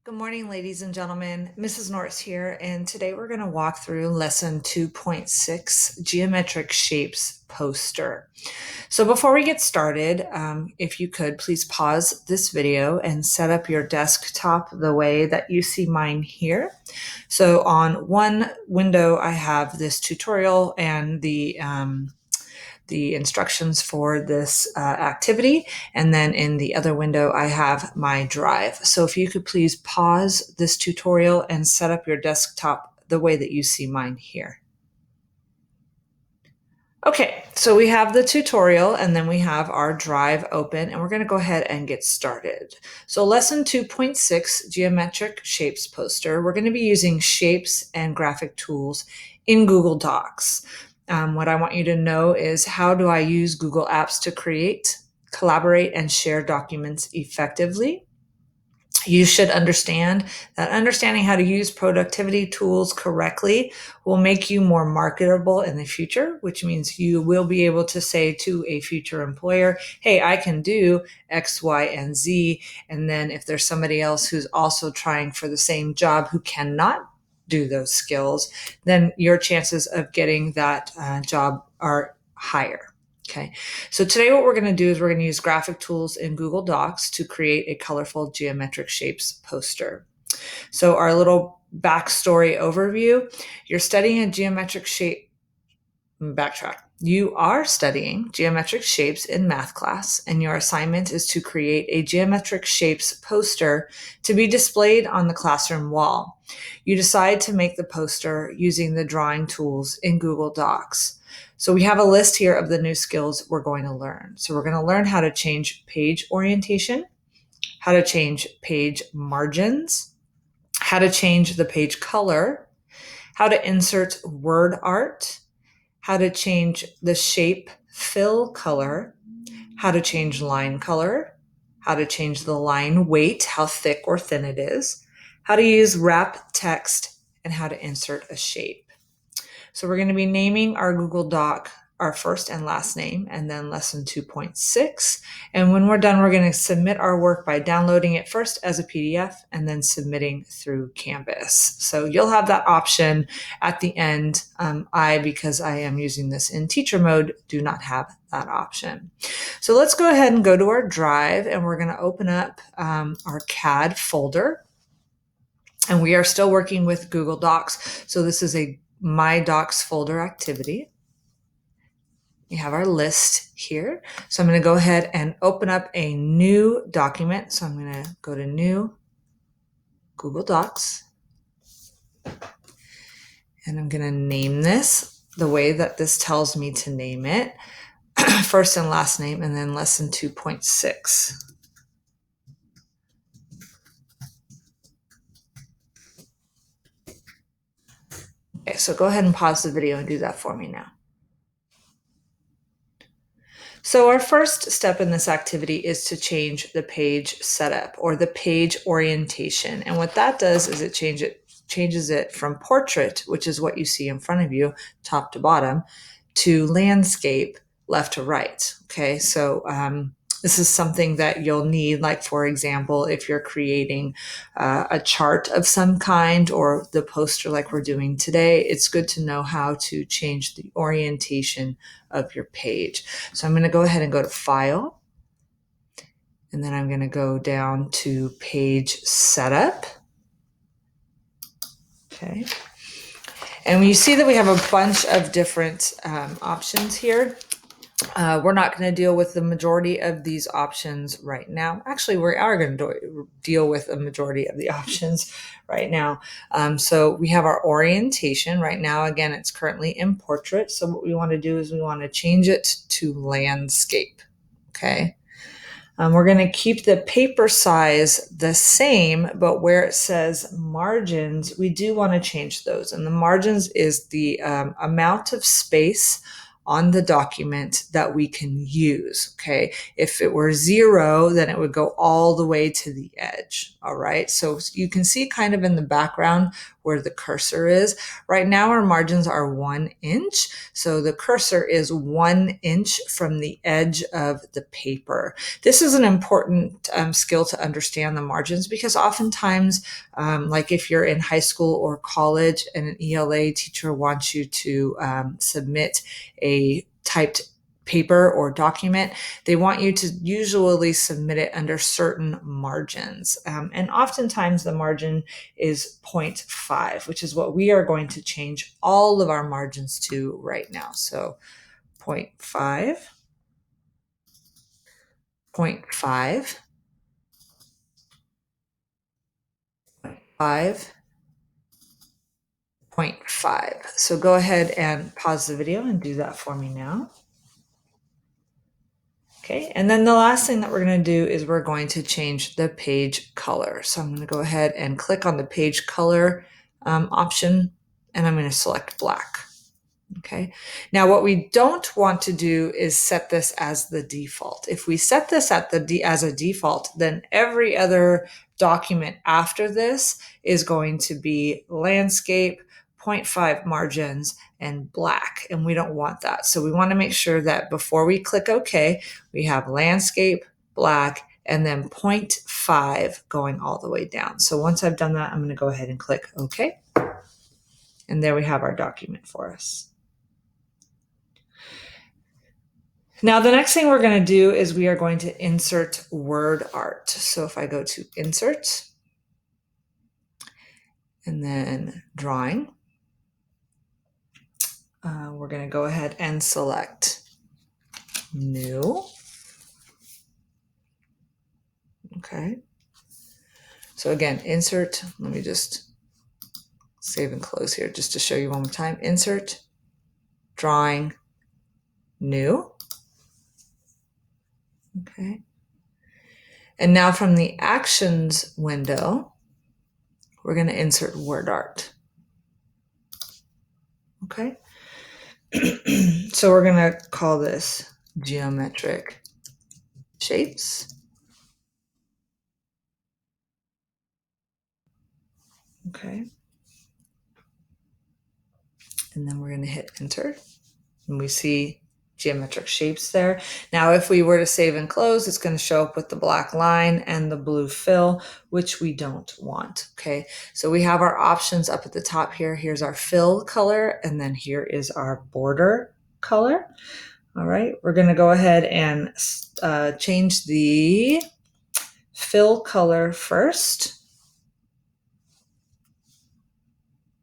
Good morning, ladies and gentlemen. Mrs. Norris here, and today we're going to walk through lesson 2.6, Geometric Shapes Poster. So before we get started, if you could please pause this video and set up your desktop the way that you see mine here. So on one window, I have this tutorial and the instructions for this activity. And then in the other window, I have my drive. So if you could please pause this tutorial and set up your desktop the way that you see mine here. Okay, so we have the tutorial and then we have our drive open and we're going to go ahead and get started. So lesson 2.6, Geometric Shapes Poster, we're going to be using shapes and graphic tools in Google Docs. What I want you to know is how do I use Google Apps to create, collaborate, and share documents effectively. You should understand that understanding how to use productivity tools correctly will make you more marketable in the future, which means you will be able to say to a future employer, hey, I can do X, Y, and Z. And then if there's somebody else who's also trying for the same job who cannot do those skills, then your chances of getting that job are higher. Okay, so today what we're going to do is we're going to use graphic tools in Google Docs to create a colorful geometric shapes poster. So our little backstory overview, you're studying a geometric shape, backtrack. You are studying geometric shapes in math class, and your assignment is to create a geometric shapes poster to be displayed on the classroom wall. You decide to make the poster using the drawing tools in Google Docs. So we have a list here of the new skills we're going to learn. So we're going to learn how to change page orientation, how to change page margins, how to change the page color, how to insert word art, how to change the shape fill color, how to change line color, how to change the line weight, how thick or thin it is, how to use wrap text, and how to insert a shape. So we're going to be naming our Google Doc our first and last name, and then lesson 2.6. And when we're done, we're going to submit our work by downloading it first as a PDF and then submitting through Canvas. So you'll have that option at the end. Because I am using this in teacher mode, do not have that option. So let's go ahead and go to our drive, and we're going to open up our CAD folder. And we are still working with Google Docs. So this is a My Docs folder activity. We have our list here. So I'm going to go ahead and open up a new document. So I'm going to go to New, Google Docs. And I'm going to name this the way that this tells me to name it. First and last name, and then lesson 2.6. Okay, so go ahead and pause the video and do that for me now. So our first step in this activity is to change the page setup or the page orientation. And what that does is it changes it from portrait, which is what you see in front of you, top to bottom, to landscape, left to right. Okay, so this is something that you'll need, like, for example, if you're creating a chart of some kind or the poster like we're doing today, it's good to know how to change the orientation of your page. So I'm going to go ahead and go to File, and then I'm going to go down to Page Setup. Okay. And when you see that we have a bunch of different options here, we're not going to deal with the majority of these options right now. Actually, we are going to deal with a majority of the options right now. So we have our orientation right now. Again, it's currently in portrait. So what we want to do is we want to change it to landscape. Okay. We're going to keep the paper size the same, but where it says margins, we do want to change those. And the margins is the amount of space on the document that we can use. Okay. If it were 0, then it would go all the way to the edge. All right. So you can see kind of in the background where the cursor is. Right now our margins are 1 inch. So the cursor is 1 inch from the edge of the paper. This is an important skill to understand the margins, because oftentimes, like if you're in high school or college and an ELA teacher wants you to submit a typed paper or document, they want you to usually submit it under certain margins. And oftentimes the margin is 0.5, which is what we are going to change all of our margins to right now. So 0.5, 0.5, 5, 0.5. So go ahead and pause the video and do that for me now. Okay, and then the last thing that we're going to do is we're going to change the page color. So I'm going to go ahead and click on the page color option, and I'm going to select black. Okay, now what we don't want to do is set this as the default. If we set this at as a default, then every other document after this is going to be landscape, 0.5 margins, and black, and we don't want that. So we want to make sure that before we click OK, we have landscape, black, and then 0.5 going all the way down. So once I've done that, I'm going to go ahead and click OK. And there we have our document for us. Now, the next thing we're going to do is we are going to insert word art. So if I go to Insert, and then Drawing, we're going to go ahead and select New. Okay. So again, Insert, let me just save and close here just to show you one more time. Insert, Drawing, New. Okay. And now from the Actions window, we're going to insert word art. Okay. So we're going to call this geometric shapes. Okay. And then we're going to hit enter. And we see geometric shapes there. Now, if we were to save and close, it's going to show up with the black line and the blue fill, which we don't want. Okay. So we have our options up at the top here. Here's our fill color, and then here is our border color. All right. We're going to go ahead and change the fill color first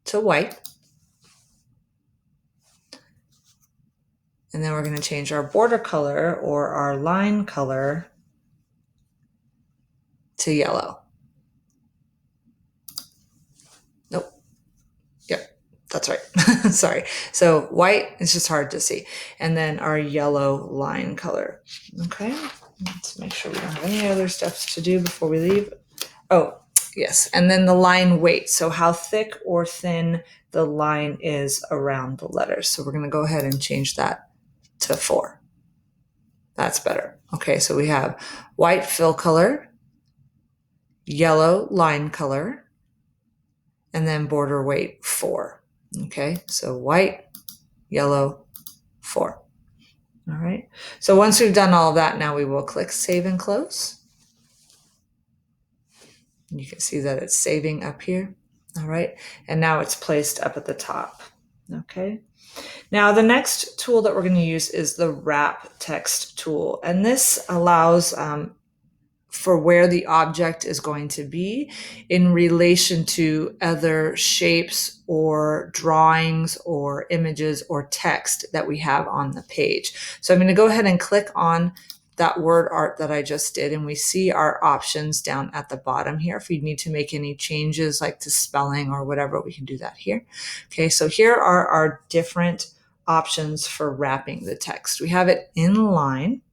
to white. And then we're going to change our border color or our line color to yellow. Nope. Yep, that's right. Sorry. So white, it's just hard to see. And then our yellow line color. Okay. Let's make sure we don't have any other steps to do before we leave. Oh, yes. And then the line weight. So how thick or thin the line is around the letters. So we're going to go ahead and change that to 4. That's better. Okay, so we have white fill color, yellow line color, and then border weight 4. Okay, so white, yellow, 4. All right, so once we've done all of that, now we will click Save and Close. You can see that it's saving up here. All right, and now it's placed up at the top. Okay. Now, the next tool that we're going to use is the wrap text tool. And this allows for where the object is going to be in relation to other shapes or drawings or images or text that we have on the page. So I'm going to go ahead and click on that word art that I just did, and we see our options down at the bottom here. If you need to make any changes like to spelling or whatever, we can do that here. Okay, so here are our different options for wrapping the text. We have it in line.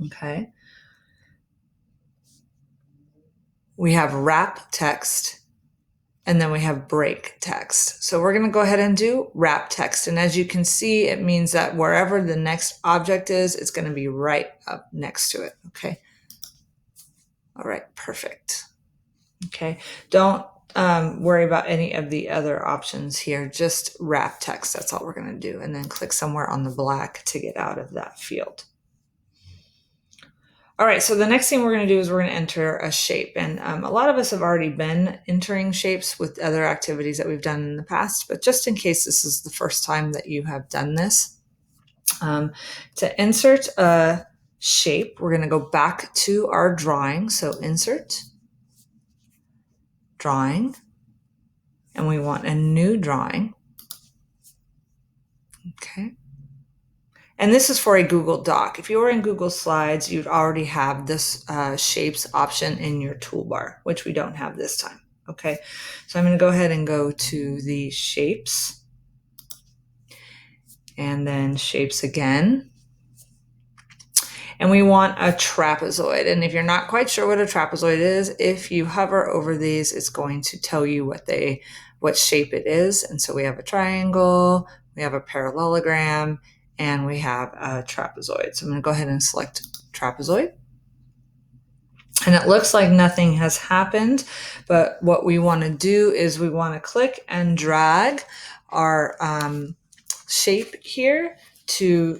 Okay. We have wrap text, and then we have break text. So we're going to go ahead and do wrap text. And as you can see, it means that wherever the next object is, it's going to be right up next to it. Okay. All right. Perfect. Okay. Don't worry about any of the other options here. Just wrap text. That's all we're going to do. And then click somewhere on the black to get out of that field. All right, so the next thing we're going to do is we're going to enter a shape. And a lot of us have already been entering shapes with other activities that we've done in the past, but just in case this is the first time that you have done this, to insert a shape, we're going to go back to our drawing. So insert, drawing, and we want a new drawing. Okay. And this is for a Google Doc. If you were in Google Slides, you'd already have this shapes option in your toolbar, which we don't have this time. Okay, so I'm going to go ahead and go to the shapes and then shapes again. And we want a trapezoid. And if you're not quite sure what a trapezoid is, if you hover over these, it's going to tell you what shape it is. And so we have a triangle, we have a parallelogram, and we have a trapezoid. So I'm going to go ahead and select trapezoid. And it looks like nothing has happened, but what we want to do is we want to click and drag our shape here to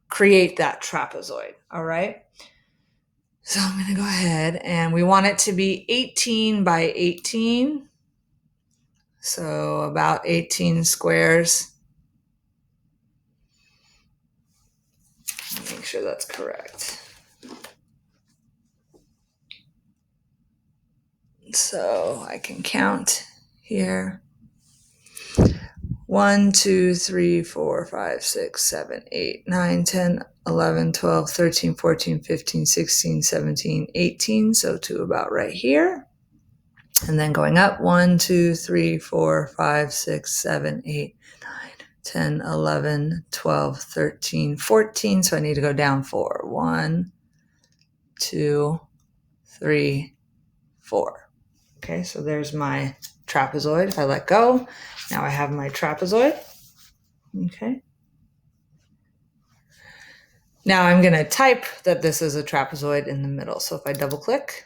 create that trapezoid. All right. So I'm going to go ahead and we want it to be 18 by 18. So about 18 squares. Make sure that's correct. So I can count here. 1, 2, 3, 4, 5, 6, 7, 8, 9, 10, 11, 12, 13, 14, 15, 16, 17, 18. So to about right here. And then going up 1, 2, 3, 4, 5, 6, 7, 8, 9, 10, 11, 12, 13, 14. So I need to go down 4. 1, 2, 3, 4. Okay, so there's my trapezoid. If I let go, now I have my trapezoid. Okay. Now I'm going to type that this is a trapezoid in the middle. So if I double click,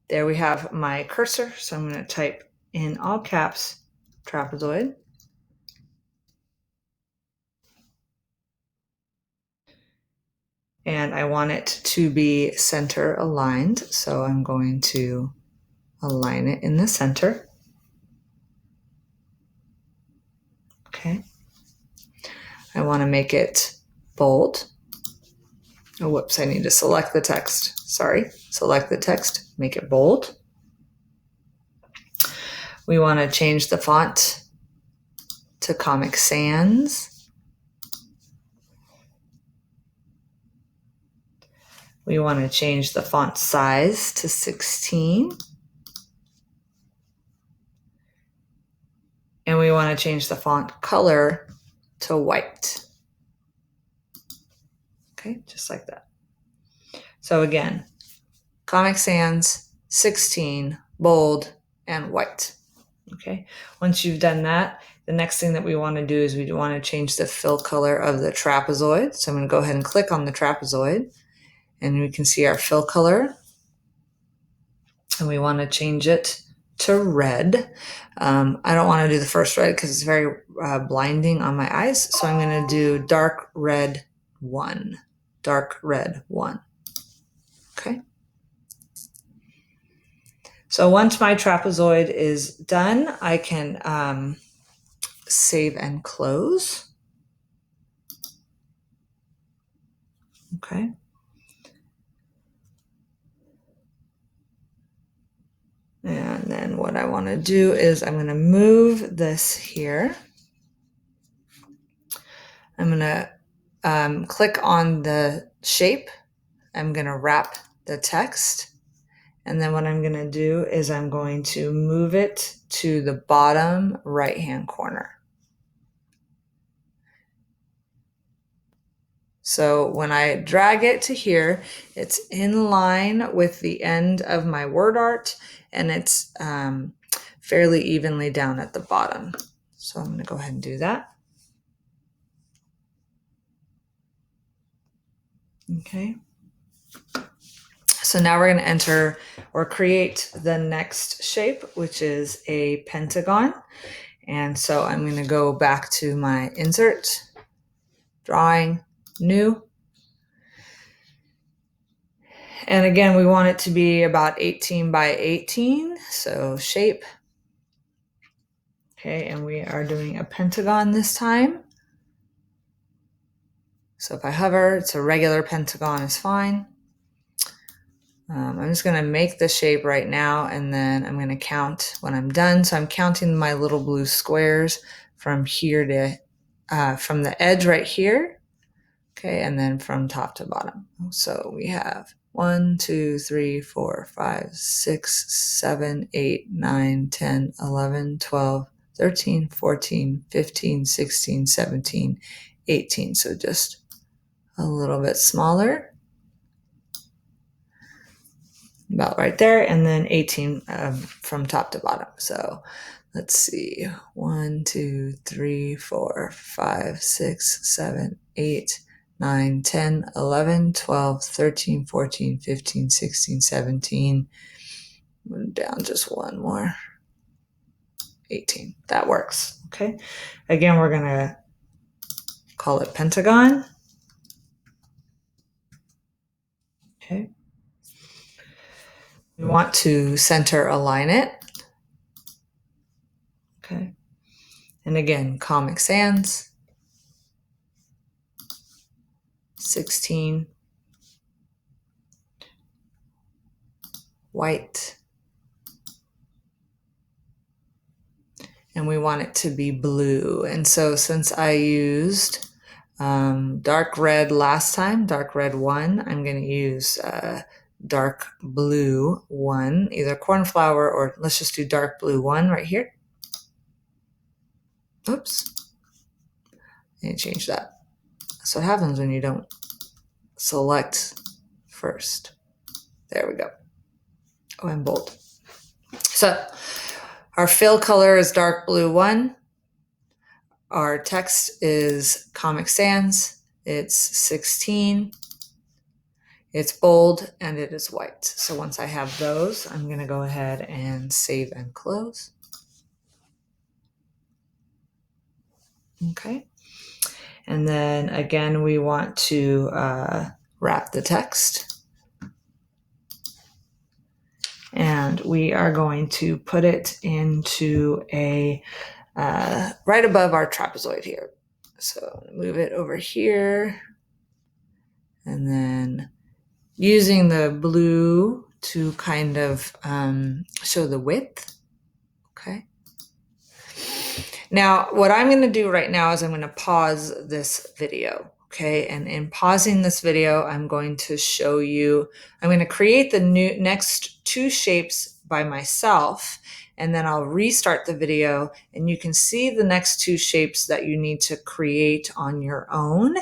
there we have my cursor. So I'm going to type in all caps trapezoid. And I want it to be center aligned. So I'm going to align it in the center. Okay. I want to make it bold. Oh, whoops, I need to select the text. Sorry, select the text, make it bold. We want to change the font to Comic Sans. We want to change the font size to 16. And we want to change the font color to white. Okay, just like that. So again, Comic Sans, 16, bold, and white. Okay, once you've done that, the next thing that we want to do is we want to change the fill color of the trapezoid. So I'm going to go ahead and click on the trapezoid, and we can see our fill color. And we want to change it to red. I don't want to do the first red because it's very blinding on my eyes. So I'm going to do dark red 1. Dark red 1. Okay. So once my trapezoid is done, I can save and close. Okay. And then what I want to do is I'm going to move this here. I'm going to click on the shape. I'm going to wrap the text. And then what I'm going to do is I'm going to move it to the bottom right-hand corner. So when I drag it to here, it's in line with the end of my word art, and it's fairly evenly down at the bottom. So I'm going to go ahead and do that. Okay. So now we're going to enter or create the next shape, which is a pentagon. And so I'm going to go back to my insert, drawing, new. And again, we want it to be about 18 by 18. So shape. Okay, and we are doing a pentagon this time. So if I hover, it's a regular pentagon is fine. I'm just going to make the shape right now, and then I'm going to count when I'm done. So I'm counting my little blue squares from here to, from the edge right here. Okay, and then from top to bottom. So we have 1, 2, 3, 4, 5, 6, 7, 8, 9, 10, 11, 12, 13, 14, 15, 16, 17, 18. So just a little bit smaller. About right there, and then 18 from top to bottom. So let's see, 1, 2, 3, 4, 5, 6, 7, 8, 9, 10, 11, 12, 13, 14, 15, 16, 17. Down just one more. 18. That works. Okay. Again, we're going to call it pentagon. Okay. We want to center align it. Okay. And again, Comic Sans, 16, white, and we want it to be blue. And so since I used dark red last time, dark red 1, I'm going to use dark blue 1, either cornflower or let's just do dark blue 1 right here. Oops. I need to change that. That's what happens when you don't select first. There we go. Oh, and bold. So our fill color is dark blue 1. Our text is Comic Sans. It's 16. It's bold and it is white. So once I have those, I'm going to go ahead and save and close. Okay. And then again, we want to wrap the text. And we are going to put it into a right above our trapezoid here. So move it over here. And then using the blue to kind of show the width. Okay. Now, what I'm going to do right now is I'm going to pause this video. Okay. And in pausing this video, I'm going to show you, I'm going to create the next 2 shapes by myself, and then I'll restart the video and you can see the next 2 shapes that you need to create on your own.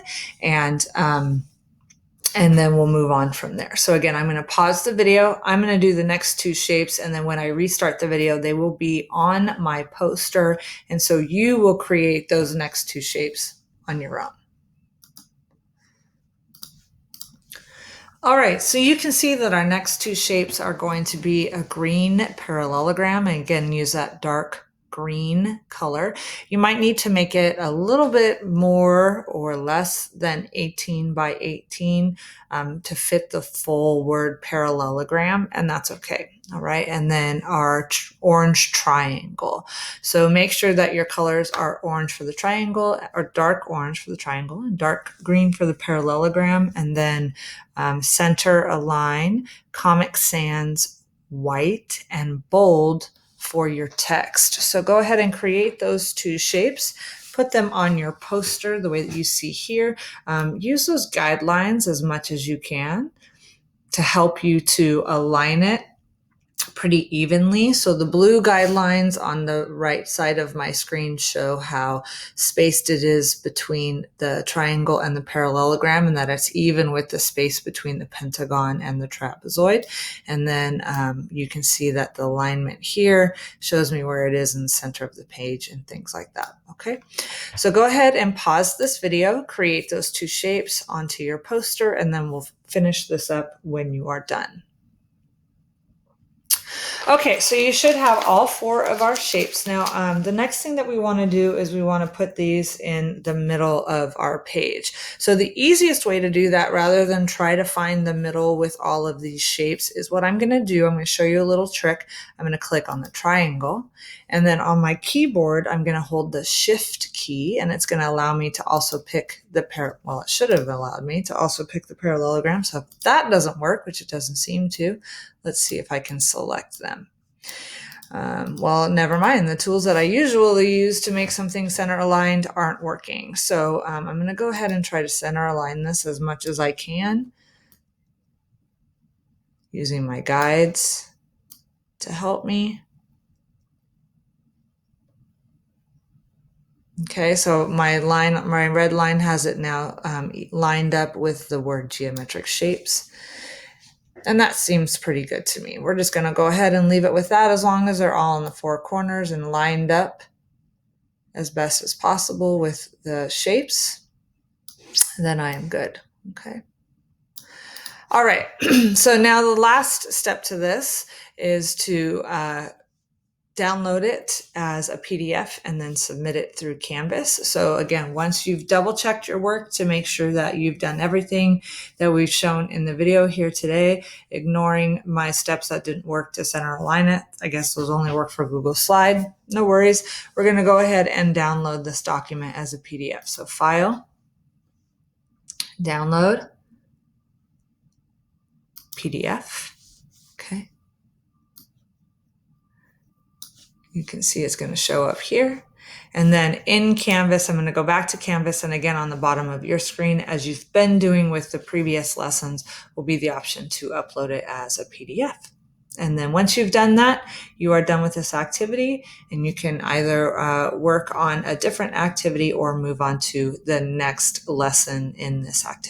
And then we'll move on from there. So again, I'm going to pause the video. I'm going to do the next 2 shapes. And then when I restart the video, they will be on my poster. And so you will create those next 2 shapes on your own. All right, so you can see that our next 2 shapes are going to be a green parallelogram. And again, use that dark green color. You might need to make it a little bit more or less than 18 by 18 to fit the full word parallelogram, and that's okay. All right, and then our orange triangle. So make sure that your colors are orange for the triangle, or dark orange for the triangle, and dark green for the parallelogram, and then center align, Comic Sans white and bold for your text. So go ahead and create those 2 shapes, put them on your poster the way that you see here. Use those guidelines as much as you can to help you to align it pretty evenly. So the blue guidelines on the right side of my screen show how spaced it is between the triangle and the parallelogram, and that it's even with the space between the pentagon and the trapezoid. And then you can see that the alignment here shows me where it is in the center of the page and things like that. Okay, so go ahead and pause this video, create those 2 shapes onto your poster, and then we'll finish this up when you are done. Okay, so you should have all 4 of our shapes. Now, the next thing that we want to do is we want to put these in the middle of our page. So the easiest way to do that, rather than try to find the middle with all of these shapes, is what I'm going to do. I'm going to show you a little trick. I'm going to click on the triangle, and then on my keyboard, I'm going to hold the Shift key, and it's going to allow me to also pick the well, it should have allowed me to also pick the parallelogram. So if that doesn't work, which it doesn't seem to, let's see if I can select them. Well, never mind. The tools that I usually use to make something center aligned aren't working. So I'm going to go ahead and try to center align this as much as I can using my guides to help me. Okay, so my red line has it now lined up with the word geometric shapes. And that seems pretty good to me. We're just going to go ahead and leave it with that as long as they're all in the 4 corners and lined up as best as possible with the shapes. Then I am good. Okay. All right. So now the last step to this is to download it as a PDF and then submit it through Canvas. So again, once you've double checked your work to make sure that you've done everything that we've shown in the video here today, ignoring my steps that didn't work to center align it, I guess those only work for Google Slide, no worries. We're going to go ahead and download this document as a PDF. So File, Download, PDF. Okay. You can see it's going to show up here. And then in Canvas, I'm going to go back to Canvas. And again, on the bottom of your screen, as you've been doing with the previous lessons, will be the option to upload it as a PDF. And then once you've done that, you are done with this activity, and you can either work on a different activity or move on to the next lesson in this activity.